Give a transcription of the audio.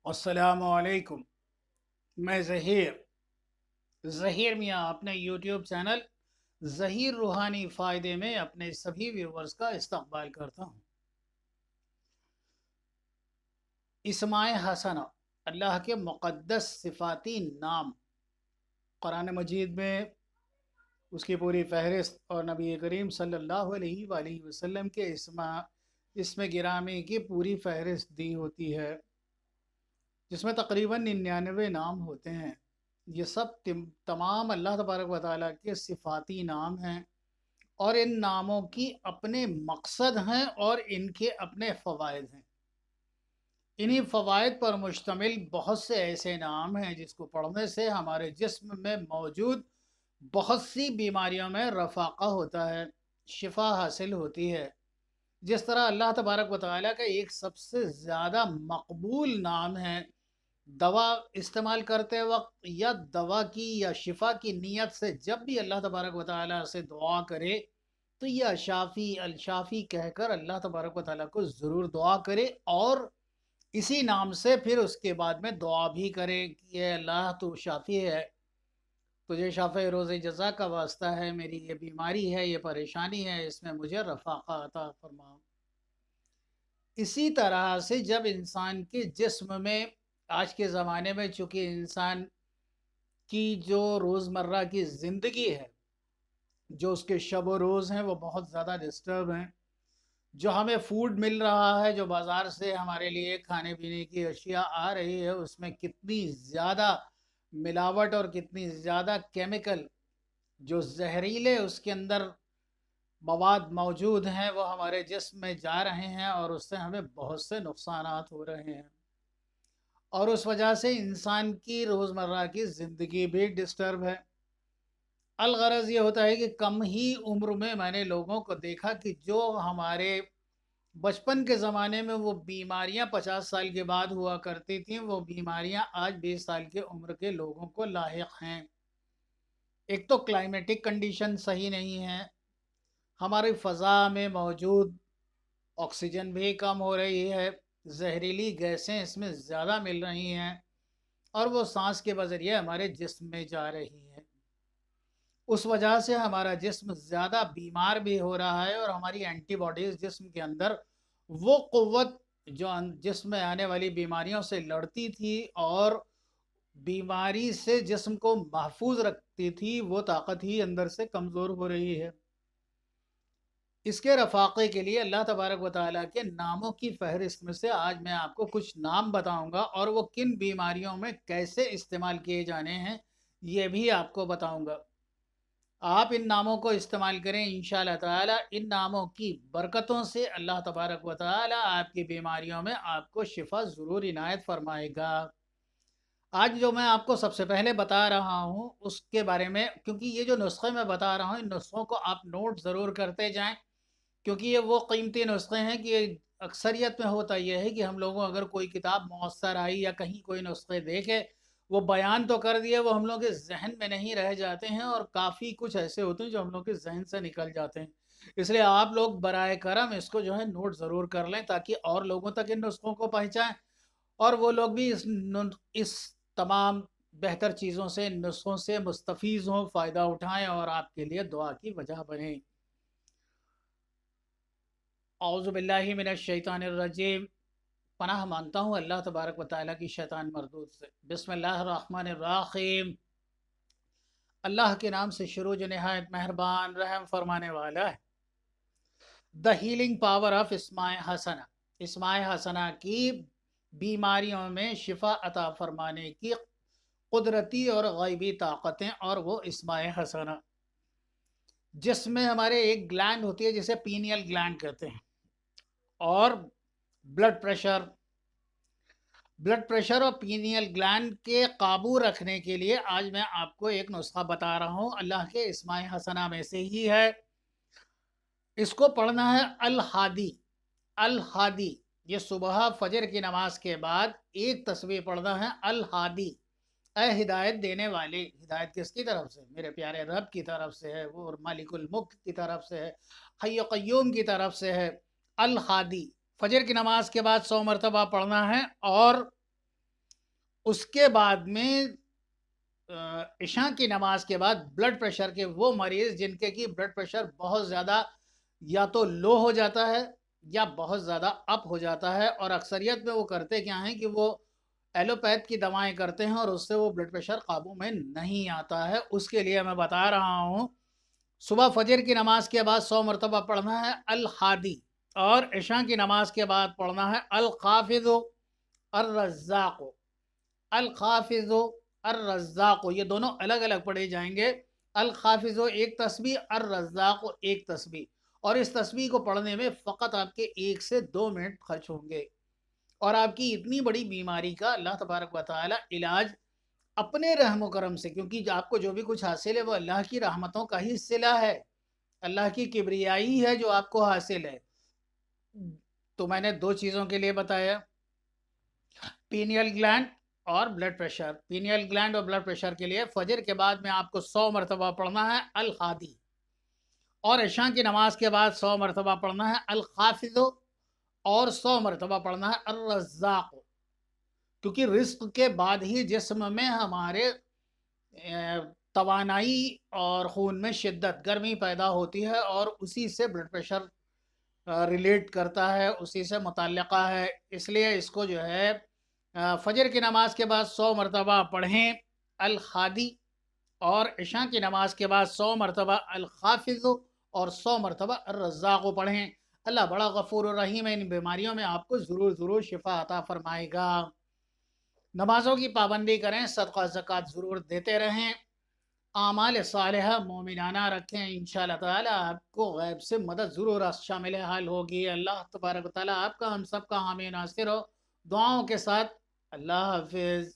अस्सलामुअलैकुम। मैं ज़हीर मियाँ अपने यूट्यूब चैनल ज़हीर रूहानी फ़ायदे में अपने सभी व्यूवर्स का इस्तकबाल करता हूँ। इस्माए हसना अल्लाह के मुक़द्दस सिफ़ाती नाम, कुरान मजीद में उसकी पूरी फ़हरिस्त और नबी करीम सल्लल्लाहु अलैहि वसल्लम के इसमें गिरामी की पूरी फ़हरिस्त दी होती है, जिसमें तकरीबन 99 नाम होते हैं। ये सब तमाम अल्लाह तबारक व तआला के सिफ़ाती नाम हैं और इन नामों की अपने मकसद हैं और इनके अपने फ़वाइद हैं। इन्हीं फ़वाइद पर मुश्तमिल बहुत से ऐसे नाम हैं जिसको पढ़ने से हमारे जिस्म में मौजूद बहुत सी बीमारियों में रफ़ाक़ा होता है, शिफा हासिल होती है। जिस तरह अल्लाह तबारक व तआला का एक सबसे ज़्यादा मकबूल नाम है, दवा इस्तेमाल करते वक्त या दवा की या शिफा की नीयत से जब भी अल्लाह तबारक व तआला से दुआ करे तो या शाफ़ी अल शाफ़ी कहकर अल्लाह तबारक व तआला को ज़रूर दुआ करे और इसी नाम से फिर उसके बाद में दुआ भी करे कि ये अल्लाह तू शाफ़ी है, तुझे शाफ़े रोज़ जज़ा का वास्ता है, मेरी ये बीमारी है, ये परेशानी है, इसमें मुझे रफ़ाक़ा अता फरमा। इसी तरह से जब इंसान के जिस्म में आज के ज़माने में चूँकि इंसान की जो रोज़मर्रा की ज़िंदगी है, जो उसके शब व रोज़ हैं वो बहुत ज़्यादा डिस्टर्ब हैं। जो हमें फूड मिल रहा है, जो बाज़ार से हमारे लिए खाने पीने की अशिया आ रही है, उसमें कितनी ज़्यादा मिलावट और कितनी ज़्यादा केमिकल जो जहरीले उसके अंदर मवाद मौजूद हैं वो हमारे जिस्म में जा रहे हैं और उससे हमें बहुत से नुकसानात हो रहे हैं और उस वजह से इंसान की रोज़मर्रा की ज़िंदगी भी डिस्टर्ब है। अलगरज़ ये होता है कि कम ही उम्र में मैंने लोगों को देखा कि जो हमारे बचपन के ज़माने में वो बीमारियां 50 साल के बाद हुआ करती थीं, वो बीमारियां आज 20 साल के उम्र के लोगों को लाहिक हैं। एक तो क्लाइमेटिक कंडीशन सही नहीं है, हमारी फ़ज़ा में मौजूद ऑक्सीजन भी कम हो रही है, जहरीली गैसें इसमें ज़्यादा मिल रही हैं और वो सांस के बज़रिए हमारे जिस्म में जा रही हैं। उस वजह से हमारा जिस्म ज़्यादा बीमार भी हो रहा है और हमारी एंटीबॉडीज़ जिस्म के अंदर वो क़ुव्वत जो जिस्म में आने वाली बीमारियों से लड़ती थी और बीमारी से जिस्म को महफूज रखती थी, वो ताकत ही अंदर से कमज़ोर हो रही है। इसके रफ़ाक़े के लिए अल्लाह तबारक व तआला के नामों की फ़हरिस्त में से आज मैं आपको कुछ नाम बताऊंगा और वो किन बीमारियों में कैसे इस्तेमाल किए जाने हैं ये भी आपको बताऊंगा। आप इन नामों को इस्तेमाल करें, इंशाअल्लाह ताला इन नामों की बरकतों से अल्लाह तबारक व तआला आपकी बीमारियों में आपको शिफा ज़रूर इनायत फरमाएगा। आज जो मैं आपको सबसे पहले बता रहा हूँ उसके बारे में, क्योंकि ये जो नुस्खे मैं बता रहा हूँ इन नुस्खों को आप नोट ज़रूर करते जाएं, क्योंकि ये वो कीमती नुस्खे हैं कि अक्सरियत में होता यह है कि हम लोगों अगर कोई किताब मौसर आई या कहीं कोई नुस्खे देखे, वो बयान तो कर दिए, वो हम लोग के जहन में नहीं रह जाते हैं और काफ़ी कुछ ऐसे होते हैं जो हम लोग के जहन से निकल जाते हैं। इसलिए आप लोग बराए करम इसको जो है नोट ज़रूर कर लें ताकि और लोगों तक इन नुस्खों को पहुँचाएँ और वो लोग भी इस तमाम बेहतर चीज़ों से, नुस्खों से मुस्तफ़ीज़ हों, फ़ायदा उठाएँ और आपके लिए दुआ की वजह बने। औज़ु बिल्लाहि मिनश शैतानिर रजीम। पनाह मांगता हूँ अल्लाह तबारक व तआला की शैतान मरदूद से। बिस्मिल्लाहिर रहमानिर रहीम। अल्लाह के नाम से शुरू जो नहायत मेहरबान रहम फरमाने वाला है। द हीलिंग पावर ऑफ इस्माए हसना। इस्माए हसना की बीमारियों में शिफा अता फरमाने की कुदरती और गैबी ताकतें और वो इस्माए हसना, जिसमें हमारे एक ग्लैंड होती है जिसे पीनियल ग्लैंड कहते हैं, और ब्लड प्रेशर और पीनियल ग्लैंड के काबू रखने के लिए आज मैं आपको एक नुस्खा बता रहा हूँ, अल्लाह के इस्माए हसना में से ही है। इसको पढ़ना है अल हादी। अल हादी, ये सुबह फजर की नमाज के बाद एक तस्वीर पढ़ना है, अल हादी, ए हिदायत देने वाले। हिदायत किसकी तरफ से? मेरे प्यारे रब की तरफ से है, वो मालिकुल मुल्क की तरफ से है, हय्य क़य्यूम की तरफ से है। अल हादी फजर की नमाज के बाद 100 मरतबा पढ़ना है और اس کے بعد میں عشاء کی نماز کے بعد بلڈ پریشر کے وہ مریض جن کے کی بلڈ پریشر بہت زیادہ یا تو لو ہو جاتا ہے یا بہت زیادہ اپ ہو جاتا ہے، اور اکثریت میں وہ کرتے کیا ہیں کہ وہ ایلوپیتھ کی دوائیں کرتے ہیں اور اس سے وہ بلڈ پریشر قابو میں نہیں آتا ہے. اس کے لیے میں بتا رہا ہوں، صبح فجر کی نماز کے بعد 100 مرتبہ پڑھنا ہے الحادی، اور عشاء کی نماز کے بعد پڑھنا ہے الخافض الرزاق. الخافض الرزاق یہ دونوں الگ الگ پڑھے جائیں گے. الخافض ایک تسبیح، الرزاق ایک تسبیح، اور اس تسبیح کو پڑھنے میں فقط آپ کے 1 سے 2 منٹ خرچ ہوں گے، اور آپ کی اتنی بڑی بیماری کا اللہ تبارک و تعالی علاج اپنے رحم و کرم سے، کیونکہ آپ کو جو بھی کچھ حاصل ہے وہ اللہ کی رحمتوں کا ہی صلہ ہے، اللہ کی کبریائی ہے جو آپ کو حاصل ہے. تو میں نے 2 چیزوں کے لیے بتایا، پینیل گلینڈ اور بلڈ پریشر. پینیل گلینڈ اور بلڈ پریشر کے لیے فجر کے بعد میں آپ کو 100 مرتبہ پڑھنا ہے الحادی، اور عشاء کی نماز کے بعد 100 مرتبہ پڑھنا ہے الخافض، اور 100 مرتبہ پڑھنا ہے الرزاق. کیونکہ رزق کے بعد ہی جسم میں ہمارے توانائی اور خون میں شدت گرمی پیدا ہوتی ہے، اور اسی سے بلڈ پریشر ریلیٹ کرتا ہے، اسی سے متعلقہ ہے. اس لیے اس کو جو ہے فجر کی نماز کے بعد 100 مرتبہ پڑھیں الحادی، اور عشاء کی نماز کے بعد 100 مرتبہ الخافض اور 100 مرتبہ الرزاق پڑھیں. اللہ بڑا غفور الرحیم ہے، ان بیماریوں میں آپ کو ضرور شفا عطا فرمائے گا. نمازوں کی پابندی کریں، صدقہ زکوٰۃ ضرور دیتے رہیں، اعمال صالحہ مومنانہ رکھیں، انشاءاللہ تعالی آپ کو غیب سے مدد ضرور شامل حال ہوگی. اللہ تبارک و تعالی آپ کا ہم سب کا حامی ناصر ہو. دعاؤں کے ساتھ اللہ حافظ.